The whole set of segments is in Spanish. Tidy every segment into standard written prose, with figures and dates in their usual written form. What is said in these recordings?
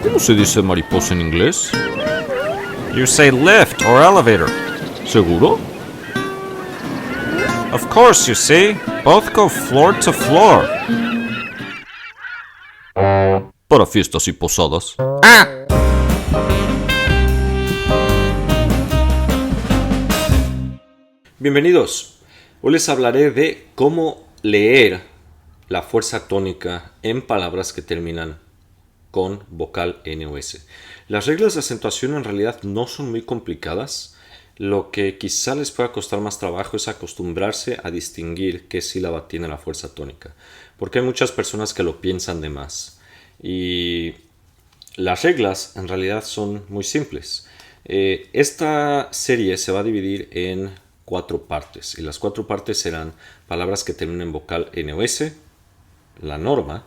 ¿Cómo se dice mariposa en inglés? You say lift or elevator. ¿Seguro? Of course, you see. Both go floor to floor. Para fiestas y posadas. Bienvenidos. Hoy les hablaré de cómo leer la fuerza tónica en palabras que terminan con vocal N o S. Las reglas de acentuación en realidad no son muy complicadas. Lo que quizá les pueda costar más trabajo es acostumbrarse a distinguir qué sílaba tiene la fuerza tónica. Porque hay muchas personas que lo piensan de más. Y las reglas en realidad son muy simples. Esta serie se va a dividir en 4 partes. Y las 4 partes serán palabras que terminen en vocal N o S, la norma,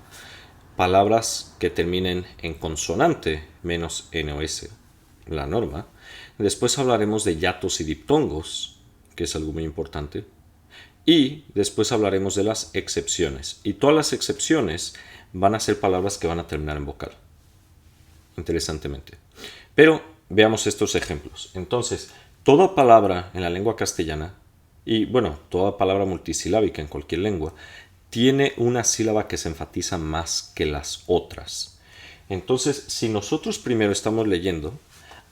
palabras que terminen en consonante menos N o S, la norma. Después hablaremos de hiatos y diptongos, que es algo muy importante. Y después hablaremos de las excepciones. Y todas las excepciones van a ser palabras que van a terminar en vocal. Interesantemente. Pero veamos estos ejemplos. Entonces, toda palabra en la lengua castellana, y bueno, toda palabra multisilábica en cualquier lengua, tiene una sílaba que se enfatiza más que las otras. Entonces, si nosotros primero estamos leyendo,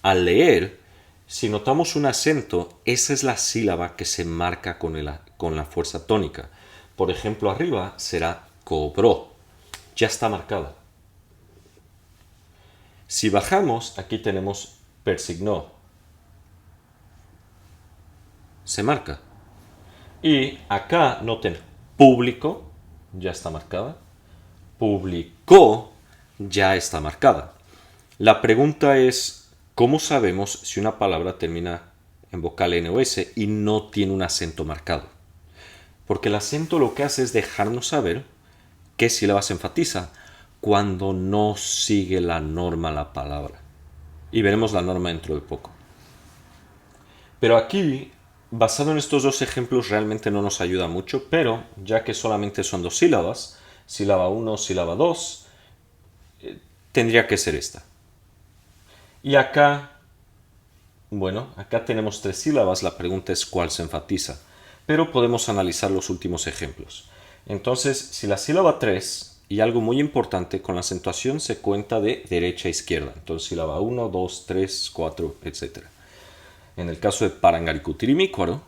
al leer, si notamos un acento, esa es la sílaba que se marca con la fuerza tónica. Por ejemplo, arriba será cobró. Ya está marcada. Si bajamos, aquí tenemos persignó. Se marca. Y acá, noten, público, ya está marcada. Publicó, ya está marcada. La pregunta es, ¿cómo sabemos si una palabra termina en vocal N o S y no tiene un acento marcado? Porque el acento lo que hace es dejarnos saber qué sílaba se enfatiza cuando no sigue la norma la palabra. Y veremos la norma dentro de poco. Pero aquí, basado en estos 2 ejemplos, realmente no nos ayuda mucho, pero ya que solamente son 2 sílabas, sílaba 1, sílaba 2, tendría que ser esta. Y acá, bueno, acá tenemos 3 sílabas, la pregunta es cuál se enfatiza. Pero podemos analizar los últimos ejemplos. Entonces, si la sílaba 3, y algo muy importante, con la acentuación se cuenta de derecha a izquierda. Entonces, sílaba 1, 2, 3, 4, etc. En el caso de Parangaricutirimícuaro,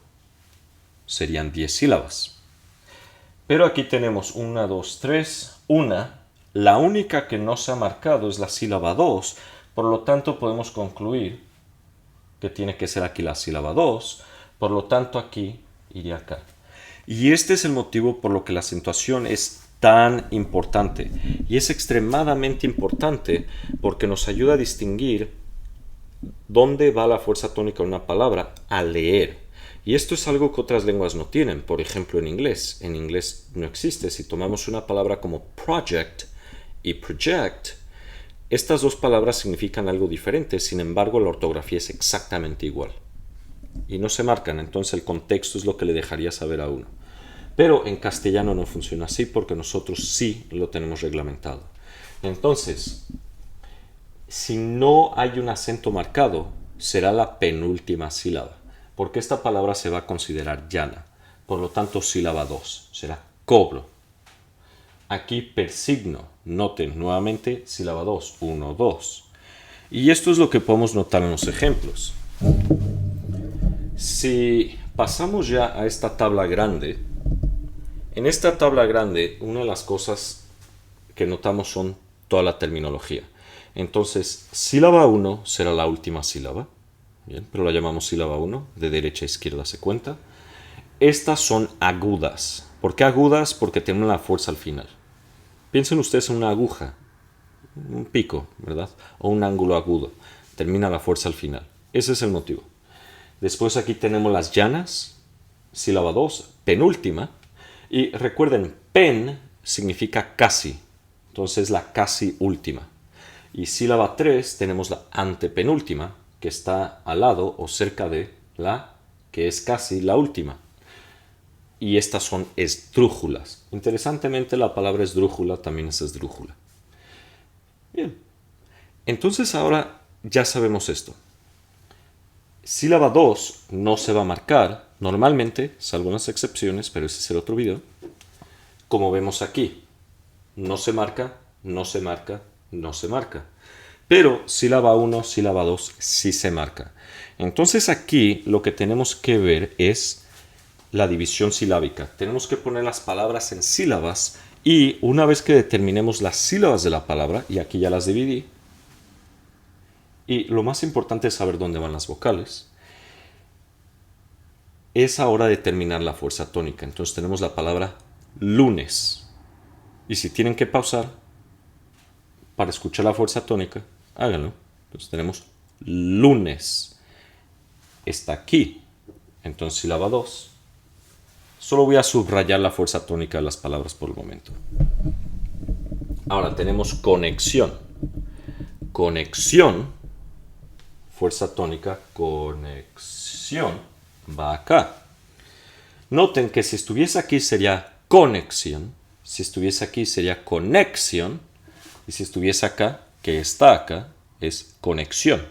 serían 10 sílabas. Pero aquí tenemos 1, 2, 3, 1. La única que no se ha marcado es la sílaba 2. Por lo tanto, podemos concluir que tiene que ser aquí la sílaba 2. Por lo tanto, aquí iría acá. Y este es el motivo por lo que la acentuación es tan importante. Y es extremadamente importante porque nos ayuda a distinguir dónde va la fuerza tónica de una palabra al leer. Y esto es algo que otras lenguas no tienen. Por ejemplo, en inglés. En inglés no existe. Si tomamos una palabra como project y project, estas 2 palabras significan algo diferente, sin embargo la ortografía es exactamente igual. Y no se marcan, entonces el contexto es lo que le dejaría saber a uno. Pero en castellano no funciona así porque nosotros sí lo tenemos reglamentado. Entonces, si no hay un acento marcado, será la penúltima sílaba, porque esta palabra se va a considerar llana. Por lo tanto, sílaba 2, será cobro. Aquí persigno, noten nuevamente sílaba 2, 1, 2. Y esto es lo que podemos notar en los ejemplos. Si pasamos ya a esta tabla grande, en esta tabla grande una de las cosas que notamos son toda la terminología. Entonces, sílaba 1 será la última sílaba, bien, pero la llamamos sílaba 1, de derecha a izquierda se cuenta. Estas son agudas. ¿Por qué agudas? Porque tienen la fuerza al final. Piensen ustedes en una aguja, un pico, ¿verdad? O un ángulo agudo. Termina la fuerza al final. Ese es el motivo. Después aquí tenemos las llanas, sílaba 2, penúltima. Y recuerden, pen significa casi. Entonces la casi última. Y sílaba 3 tenemos la antepenúltima, que está al lado o cerca de la que es casi la última. Y estas son esdrújulas. Interesantemente, la palabra esdrújula también es esdrújula. Bien. Entonces ahora ya sabemos esto. Sílaba 2 no se va a marcar, normalmente, salvo las excepciones, pero ese es el otro video. Como vemos aquí, no se marca, no se marca, no se marca. Pero sílaba 1, sílaba 2 sí se marca. Entonces aquí lo que tenemos que ver es la división silábica. Tenemos que poner las palabras en sílabas y una vez que determinemos las sílabas de la palabra, y aquí ya las dividí, y lo más importante es saber dónde van las vocales, es ahora determinar la fuerza tónica. Entonces tenemos la palabra lunes. Y si tienen que pausar para escuchar la fuerza tónica, háganlo. Entonces tenemos lunes. Está aquí. Entonces sílaba 2. Solo voy a subrayar la fuerza tónica de las palabras por el momento. Ahora tenemos conexión. Conexión. Fuerza tónica, conexión. Va acá. Noten que si estuviese aquí sería conexión. Si estuviese aquí sería conexión. Y si estuviese acá, que está acá, es conexión.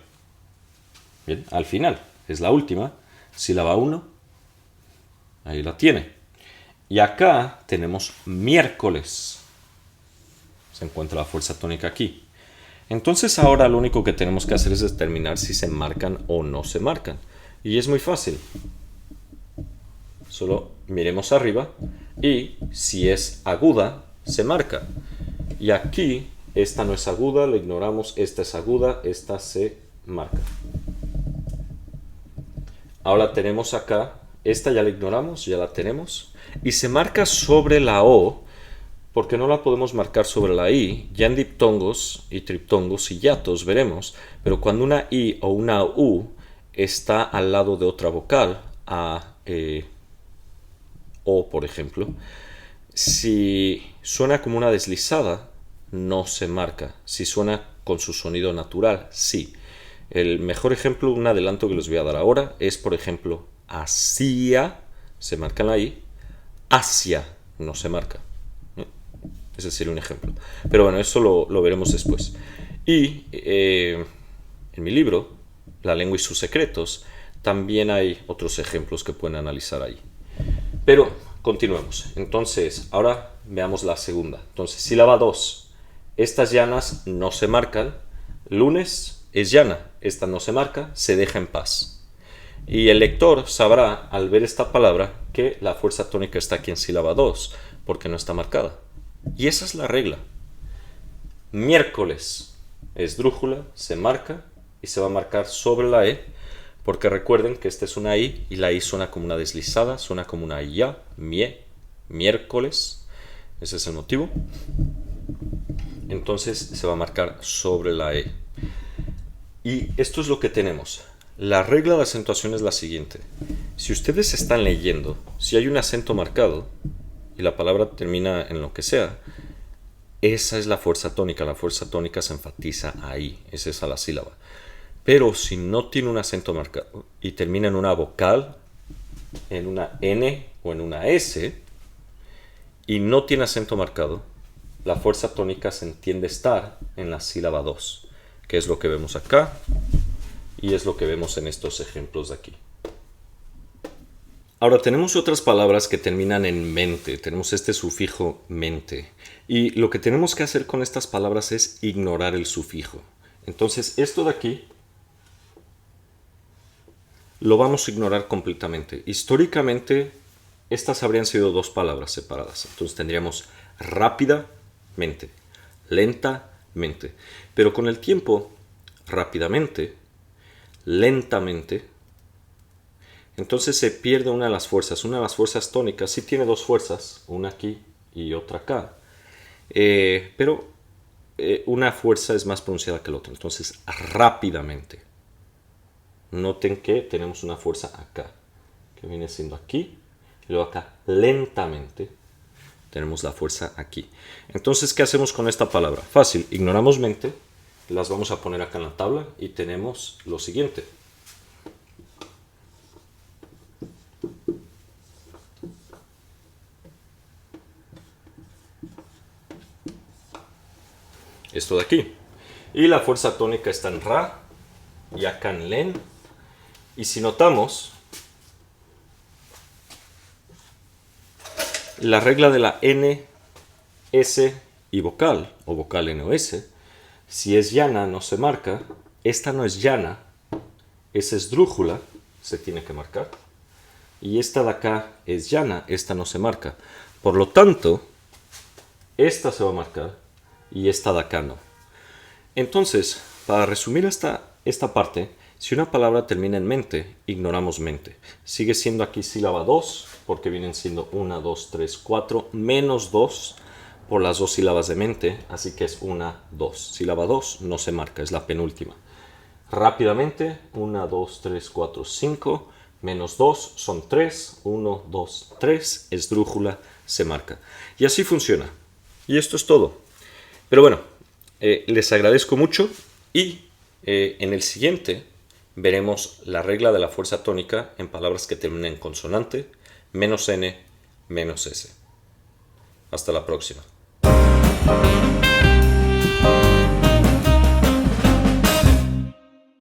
Bien, al final, es la última. Sílaba 1. Ahí la tiene. Y acá tenemos miércoles. Se encuentra la fuerza tónica aquí. Entonces ahora lo único que tenemos que hacer es determinar si se marcan o no se marcan. Y es muy fácil. Solo miremos arriba y si es aguda, se marca. Y aquí, esta no es aguda, la ignoramos, esta es aguda, esta se marca. Ahora tenemos acá, esta ya la ignoramos, ya la tenemos. Y se marca sobre la O, porque no la podemos marcar sobre la I. Ya en diptongos y triptongos y hiatos veremos, pero cuando una I o una U está al lado de otra vocal, A, O por ejemplo, si suena como una deslizada, no se marca. Si suena con su sonido natural, sí. El mejor ejemplo, un adelanto que les voy a dar ahora, es por ejemplo, hacia, se marca en la I, hacia, no se marca. Ese sería un ejemplo. Pero bueno, eso lo veremos después. Y en mi libro, La lengua y sus secretos, también hay otros ejemplos que pueden analizar ahí. Pero continuemos. Entonces, ahora veamos la segunda. Entonces, sílaba 2. Estas llanas no se marcan. Lunes es llana. Esta no se marca. Se deja en paz. Y el lector sabrá, al ver esta palabra, que la fuerza tónica está aquí en sílaba 2, porque no está marcada. Y esa es la regla. Miércoles es drújula, se marca y se va a marcar sobre la E, porque recuerden que esta es una I y la I suena como una deslizada, suena como una ya, miércoles. Ese es el motivo. Entonces se va a marcar sobre la E. Y esto es lo que tenemos. La regla de acentuación es la siguiente. Si ustedes están leyendo, si hay un acento marcado y la palabra termina en lo que sea, esa es la fuerza tónica. La fuerza tónica se enfatiza ahí. Es esa la sílaba. Pero si no tiene un acento marcado y termina en una vocal, en una N o en una S, y no tiene acento marcado, la fuerza tónica se entiende estar en la sílaba 2, que es lo que vemos acá y es lo que vemos en estos ejemplos de aquí. Ahora tenemos otras palabras que terminan en mente, tenemos este sufijo mente, y lo que tenemos que hacer con estas palabras es ignorar el sufijo. Entonces esto de aquí lo vamos a ignorar completamente. Históricamente estas habrían sido dos palabras separadas, entonces tendríamos rápidamente, lentamente, pero con el tiempo, rápidamente, lentamente, entonces se pierde una de las fuerzas. Una de las fuerzas tónicas sí tiene dos fuerzas, una aquí y otra acá, pero una fuerza es más pronunciada que la otra. Entonces rápidamente. Noten que tenemos una fuerza acá, que viene siendo aquí, y luego acá lentamente tenemos la fuerza aquí. Entonces, ¿qué hacemos con esta palabra? Fácil, ignoramos mente, las vamos a poner acá en la tabla y tenemos lo siguiente. Esto de aquí. Y la fuerza tónica está en Ra y acá en Len. Y si notamos, la regla de la N, S y vocal, o vocal N o S, si es llana no se marca, esta no es llana, es esdrújula, se tiene que marcar. Y esta de acá es llana, esta no se marca. Por lo tanto, esta se va a marcar y esta de acá no. Entonces, para resumir esta parte, si una palabra termina en mente, ignoramos mente. Sigue siendo aquí sílaba 2, porque vienen siendo 1, 2, 3, 4, menos 2 por las dos sílabas de mente, así que es 1, 2. Sílaba 2 no se marca, es la penúltima. Rápidamente, 1, 2, 3, 4, 5, menos 2 son 3, 1, 2, 3, esdrújula se marca. Y así funciona. Y esto es todo. Pero bueno, les agradezco mucho y en el siguiente veremos la regla de la fuerza tónica en palabras que terminen en consonante, menos N, menos S. Hasta la próxima.